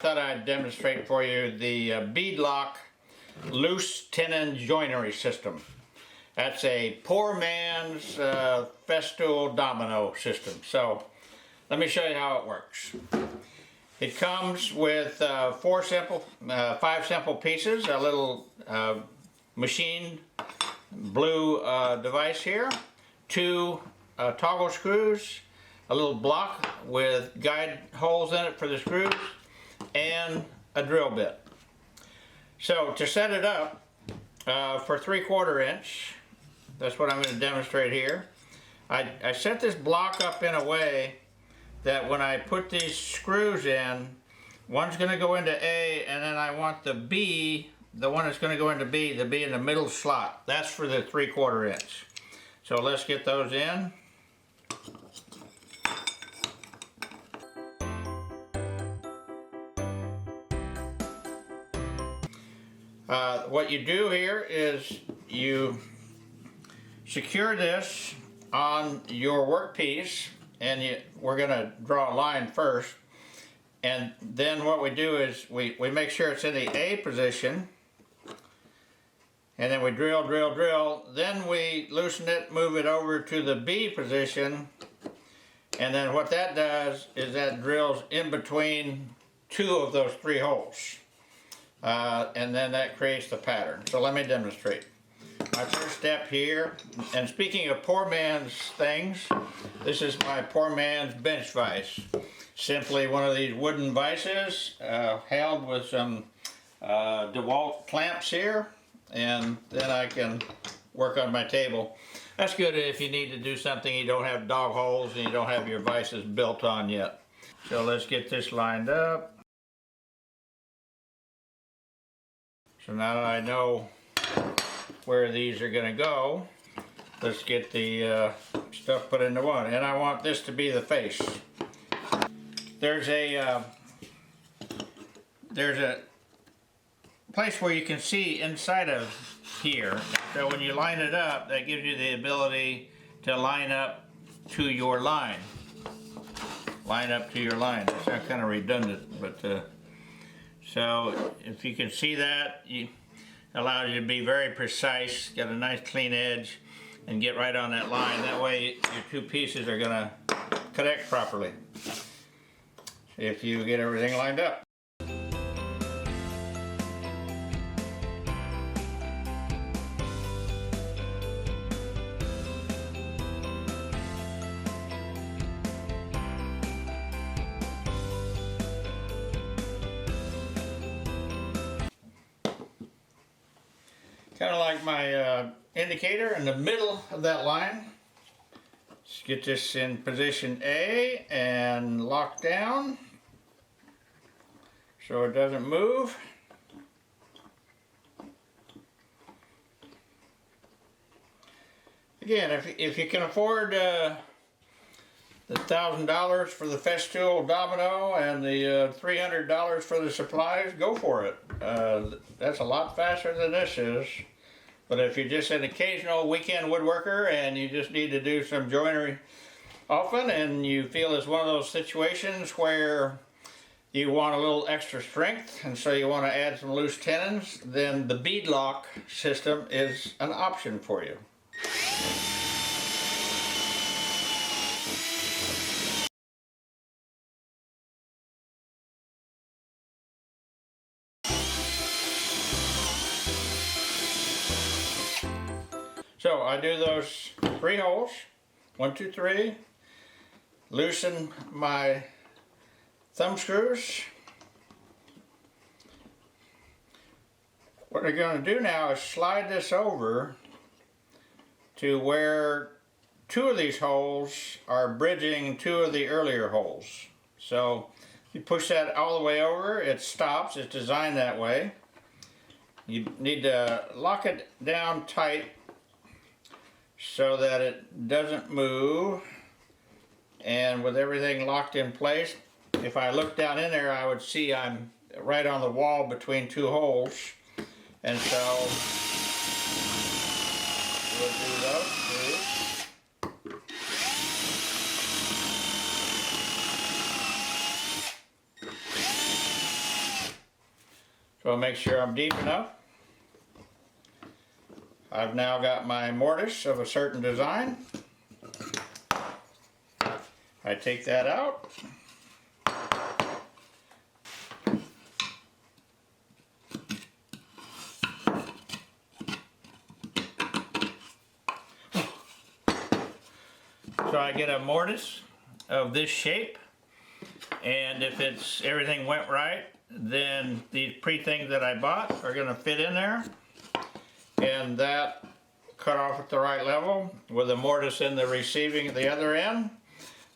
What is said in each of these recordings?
Thought I'd demonstrate for you the Beadlock loose tenon joinery system. That's a poor man's Festool Domino System. So let me show you how it works. It comes with five simple pieces, a little machined blue device here, two toggle screws, a little block with guide holes in it for the screws, and a drill bit. So to set it up for 3/4 inch, that's what I'm going to demonstrate here. I set this block up in a way that when I put these screws in, one's going to go into A, and then I want the B, the one that's going to go into B, to be in the middle slot. That's for the 3/4 inch. So let's get those in. What you do here is you secure this on your workpiece, and we're going to draw a line first, and then what we do is we make sure it's in the A position, and then we drill, then we loosen it, move it over to the B position, and then what that does is that drills in between two of those three holes. And then that creates the pattern. So let me demonstrate. My first step here, and speaking of poor man's things, this is my poor man's bench vise. Simply one of these wooden vices held with some DeWalt clamps here, and then I can work on my table. That's good if you need to do something you don't have dog holes and you don't have your vices built on yet. So let's get this lined up. So now that I know where these are going to go, let's get the stuff put into one. And I want this to be the face. There's a place where you can see inside of here. So when you line it up, that gives you the ability to line up to your line. Line up to your line. That sounds kind of redundant, but so if you can see that, it allows you to be very precise, get a nice clean edge, and get right on that line. That way your two pieces are going to connect properly if you get everything lined up. Kind of like my indicator in the middle of that line. Let's get this in position A and lock down so it doesn't move. Again, if you can afford the $1,000 for the Festool Domino and the $300 for the supplies, go for it. That's a lot faster than this is. But if you're just an occasional weekend woodworker and you just need to do some joinery often, and you feel it's one of those situations where you want a little extra strength and so you want to add some loose tenons, then the Beadlock system is an option for you. So I do those three holes, 1, 2, 3, loosen my thumb screws. What we're going to do now is slide this over to where two of these holes are bridging two of the earlier holes. So if you push that all the way over, it stops. It's designed that way. You need to lock it down tight so that it doesn't move, and with everything locked in place, if I look down in there, I would see I'm right on the wall between two holes, and so we'll do those two. So I'll make sure I'm deep enough. I've now got my mortise of a certain design. I take that out. So I get a mortise of this shape, and if everything went right, then these pre-things that I bought are going to fit in there, and that cut off at the right level with the mortise in the receiving at the other end.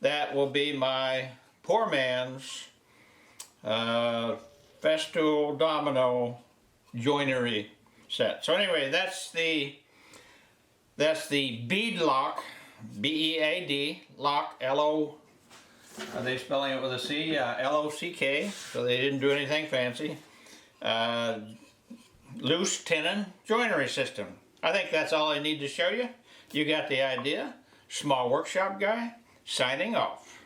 That will be my poor man's Festool Domino Joinery set. So anyway, that's the Beadlock, B-E-A-D, lock, L-O, are they spelling it with a C? L-O-C-K, so they didn't do anything fancy. Loose Tenon Joinery System. I think that's all I need to show you. You got the idea. Small Workshop Guy, signing off.